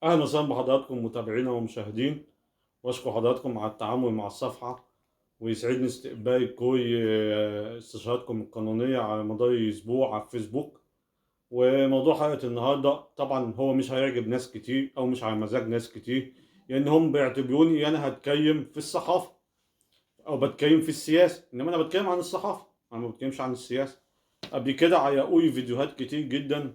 أهلا وسهلا بحضراتكم متابعينا ومشاهدين، وأشكر حضراتكم على التعامل مع الصفحة، ويسعدني استقبال كل استشاراتكم القانونية على مدار أسبوع على الفيسبوك. وموضوع حلقة النهاردة طبعا هو مش هيعجب ناس كتير أو مش على مزاج ناس كتير، لأن هم بيعتبروني أنا هتكلم في الصحافة أو بتكلم في السياسة، إنما أنا بتكلم عن الصحافة، أنا ما بتكلمش عن السياسة. قبل كده علقولي فيديوهات كتير جدا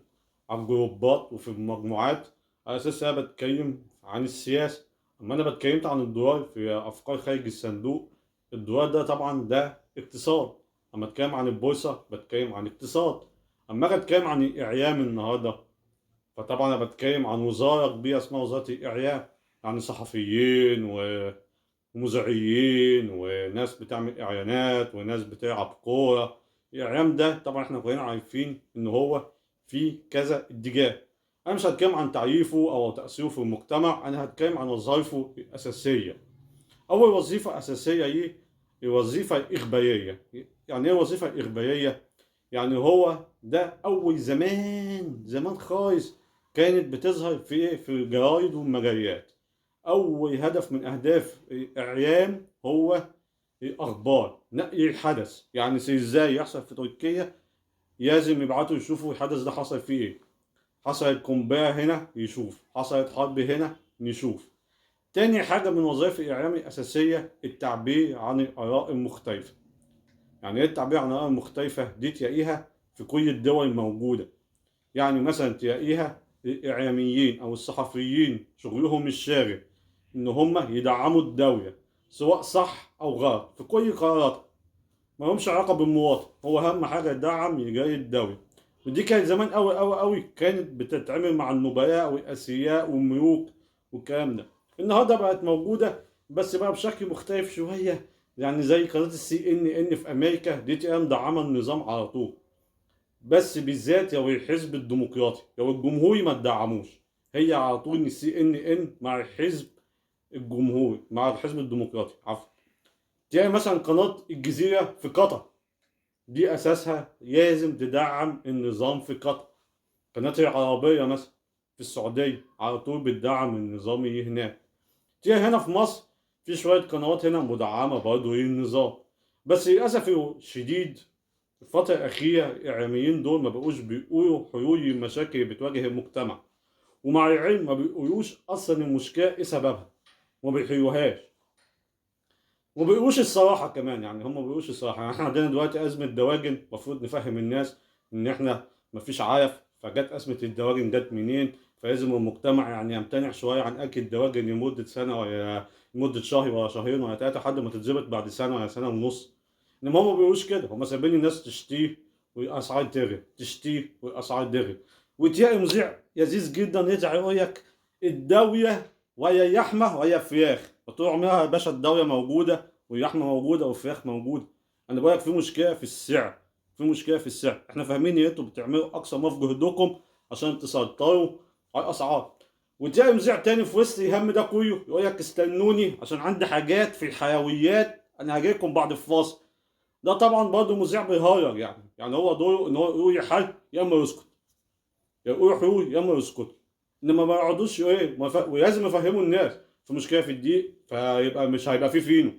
على الجروبات وفي المجموعات على اساس انا بتكلم عن السياسه. اما انا بتكلمت عن الدولار في افكار خارج الصندوق، الدولار ده طبعا ده اقتصاد. اما اتكلم عن البورصه بتكلم عن اقتصاد. اما اجي اتكلم عن الاعلام النهارده، فطبعا انا بتكلم عن وزاره كبيره اسمها وزاره الاعلام، يعني صحفيين ومذيعين وناس بتعمل اعلانات وناس بتلعب كوره. الاعلام ده طبعا احنا كلنا عارفين ان هو في كذا اتجاه. انا مش هتكلم عن تعريفه او تاثيره في المجتمع، انا هتكلم عن وظائفه الاساسيه. اول وظيفه اساسيه هي الوظيفه الاخباريه. يعني ايه الوظيفه الاخباريه؟ يعني هو ده اول زمان زمان خالص كانت بتظهر في ايه، في الجرايد والمجلات. أول هدف من أهداف الإعلام هو الأخبار، نقل الحدث. يعني إزاي يحصل في تركيا لازم يبعتوا يشوفوا الحدث ده حصل فيه إيه. حصلت قنبلة هنا يشوف، حصلت حرب هنا نشوف. تاني حاجة من وظائف الإعلام الأساسية التعبير عن الآراء المختلفة. يعني إيه التعبير عن الآراء المختلفة؟ دي تلاقيها في كل الدول موجودة. يعني مثلا تلاقيها الإعلاميين أو الصحفيين شغلهم الشاغل إن هم يدعموا الدولة، سواء صح أو غلط في كل قراراتها. ما همش علاقة بالمواطن، هو أهم حاجة يدعم يجاري الدولة. ودي كانت زمان أوي أوي أوي كانت بتتعمل مع النبلاء والأثرياء والملوك والكلام ده. النهاردة بقت موجودة بس بقى بشكل مختلف شوية. يعني زي قناة السي إن إن في أمريكا دي تبقى مدعمة النظام على طول، بس بالذات لو الحزب الديمقراطي لو الجمهوري ما تدعموش، هي على طول السي ان ان مع الحزب الجمهوري، مع الحزب الديمقراطي عفوا. تلاقي مثلا قناة الجزيرة في قطر دي أساسها لازم تدعم النظام في قطر. قناة العربية مثلا في السعودية على طول بتدعم النظام اللي هناك. تلاقي هنا في مصر في شوية قنوات هنا مدعمة برضه للنظام. بس للأسف الشديد الفترة الأخيرة الإعلاميين دول ما بقوش بيقولوا حلول للمشاكل اللي بتواجه المجتمع، ومع العلم ما بيقولوش أصلا المشكلة إيه سببها، وما بيحلوهاش، وما بيقولوش الصراحة كمان. يعني هم ما بيقولوش الصراحة. يعني إحنا عندنا دلوقتي أزمة دواجن، المفروض نفهم الناس إن إحنا مفيش عارف، فجت أزمة الدواجن جت منين، فلازم المجتمع يعني يمتنع شوية عن أكل الدواجن لمدة سنة ولا لمدة شهر ولا شهرين ولا ثلاثة لحد ما تتظبط بعد سنة ولا سنة ونص. انما هم ما بيقولوش كده، هم سايبين الناس تشتيه والاسعار تغلى، تشتيه والاسعار تغلى. وتلاقي مذيع لذيذ جدا يطلع يقول لك الدولة وهي اللحمة وهي الفراخ، وطول عمرها يا باشا الدولة موجودة واللحمة موجودة والفراخ موجودة. انا بقول لك في مشكلة في السعر، في مشكلة في السعر. احنا فاهمين ان انتوا بتعملوا اقصى ما في جهدكم عشان تسيطروا على الاسعار. وتلاقي مذيع تاني في وسط الهم ده كله يقول لك استنوني عشان عندي حاجات في الحلويات انا هجيلكم بعد الفاصل. ده طبعا برضه مذيع بيهاير. يعني هو دوره ان هو يقول يحل يا اما يسكت، يا يقول حلول يا اما يسكت. انما ما يقعدوش ايه ولازم يفهموا الناس في مشكله في الدقيق فيبقى مش هيبقى في فينو.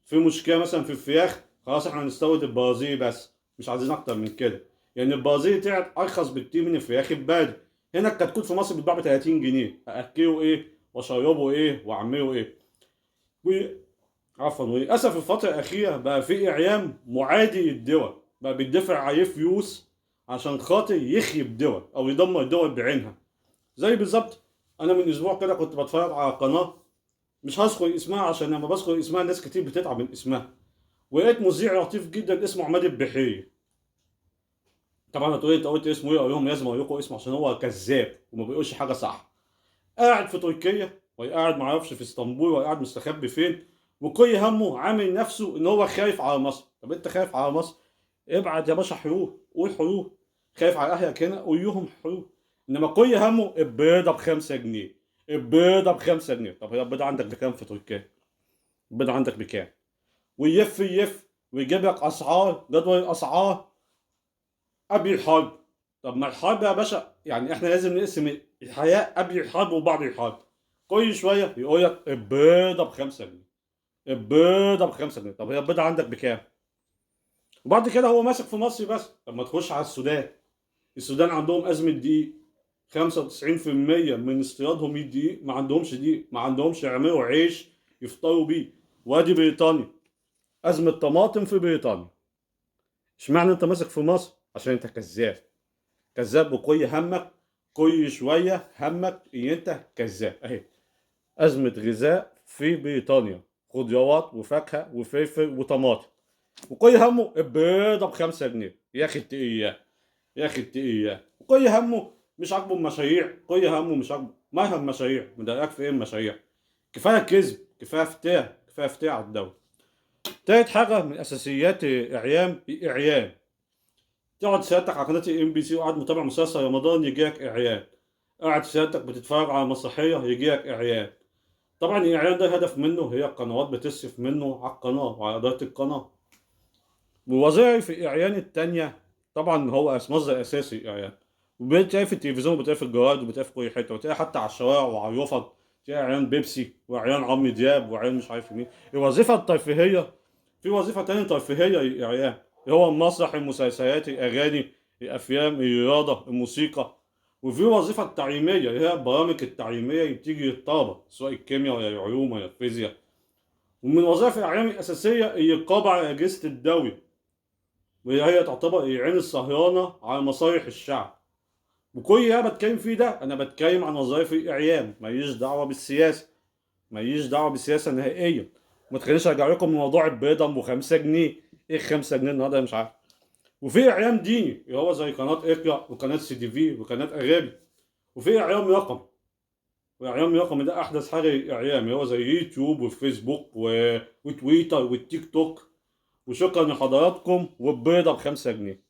في مشكله مثلا في الفراخ، خلاص احنا هنستورد البرازيلي بس مش عايزين اكتر من كده. يعني البرازيلي طلعت ارخص بكتير من الفراخ البلدي. هنا الكتكوت في مصر بيتباع ب 30 جنيه، ااكله ايه واشربه ايه واعمله ايه. عفوا. وللاسف الفتره الاخيره بقى في اعلام معادي للدول، بقى بيدفع عليه فلوس عشان خاطر يخيب دول او يدمر دول بعينها. زي بالظبط انا من اسبوع كده كنت بتفرج على قناه، مش هذكر اسمها عشان لما بذكر اسمها ناس كتير بتتعب من اسمها، ولقيت مذيع لطيف جدا اسمه عماد البحيري. طبعا هتقولي انت قلت اسمه ايه؟ اقول لهم لازم اقول لكم اسمه عشان هو كذاب وما بيقولش حاجه صح. قاعد في تركيا ولا قاعد معرفش في اسطنبول ولا قاعد مستخبي فين، وكل همه عامل نفسه ان هو خايف على مصر. طب انت خايف على مصر؟ ابعت يا باشا حلول، قول حلول. خايف على اهلك هنا قول لهم حلول. انما كل همه البيضه ب5 جنيه، البيضه ب5 جنيه. طب هي البيضه عندك بكام في تركيا؟ البيضه عندك بكام؟ ويلف يلف ويجيب لك اسعار، جدول الاسعار قبل الحرب. طب ما الحرب يا باشا يعني احنا لازم نقسم الحياة قبل الحرب وبعد الحرب. كل شوية يقول لك البيضة ب5 جنيه، البيضة ب5 جنيه. طب هي البيضة عندك بكام؟ وبعد كده هو ماسك في مصر بس. طب ما تخش على السودان. السودان عندهم أزمة دقيق، 95% من استيرادهم الدقيق، ما عندهمش دقيق، ما عندهمش يعملوا عيش يفطروا بيه. وادي بريطانيا، أزمة طماطم في بريطانيا. اشمعنى أنت ماسك في مصر؟ عشان أنت كذاب. كذاب وكل همك، كل شوية همك إن أنت كذاب. أهي أزمة غذاء في بريطانيا، خضروات وفاكهة وفلفل وطماطم، وكل همه البيضة ب5 جنيه. يا أخي اتقي إياه، يا أخي اتقي إياه. وكل همه مش عاجبه المشاريع، كل همه مش عاجبه. ما هم مشاريع؟ مضايقاك في إيه المشاريع؟ كفاية كذب، كفاية فتاة، كفاية فتاة على الدولة. تالت حاجة من أساسيات إعيام، إعيان. تقعد سيادتك على قناة MBC وقاعد متابع مسلسل رمضان يجيلك إعيان، قاعد سيادتك بتتفرج على مسرحية يجيلك إعيان. طبعا الإعلان ده هدف منه هي القنوات بتصرف منه على القناة وعلى إدارة القناة. ووظائف الإعلان التانية طبعا هو مصدر أساسي الإعلان. وبتلاقي في التلفزيون وبتلاقي في الجرايد وبتلاقي في كل حتة، وتلاقي حتى على الشوارع وعلى الرفض تلاقي إعلان بيبسي وإعلان عمرو دياب وإعلان مش عارف مين. الوظيفة الترفيهية، في وظيفة تانية ترفيهية للإعلان، هو المسرح، المسلسلات، الأغاني، الأفلام، الرياضة، الموسيقى. وفي وظيفة التعليمية اللي هي البرامج التعليمية اللي بتيجي للطلبة، سواء الكيمياء ولا العلوم ولا الفيزياء. ومن وظائف الإعلام الأساسية هي الرقابة على أجهزة الدولة، وهي تعتبر العين السهرانة على مصالح الشعب. وكل اللي أنا بتكلم فيه ده أنا بتكلم عن وظائف الإعلام، ماليش دعوة بالسياسة، ماليش دعوة بالسياسة نهائيا. ما تخلينيش أرجع لكم من موضوع البيضة ب5 جنيه. إيه 5 جنيه النهاردة؟ أنا مش عارف. وفي إعلام ديني اللي هو زي قناة اقرأ وقناة CTV وقناة أغاني. وفي إعلام رقمي، واعلام رقمي ده احدث حاجه الاعلام اللي هو زي يوتيوب وفيسبوك وتويتر والتيك توك. وشكرا لحضراتكم، والبيضه ب5 جنيه.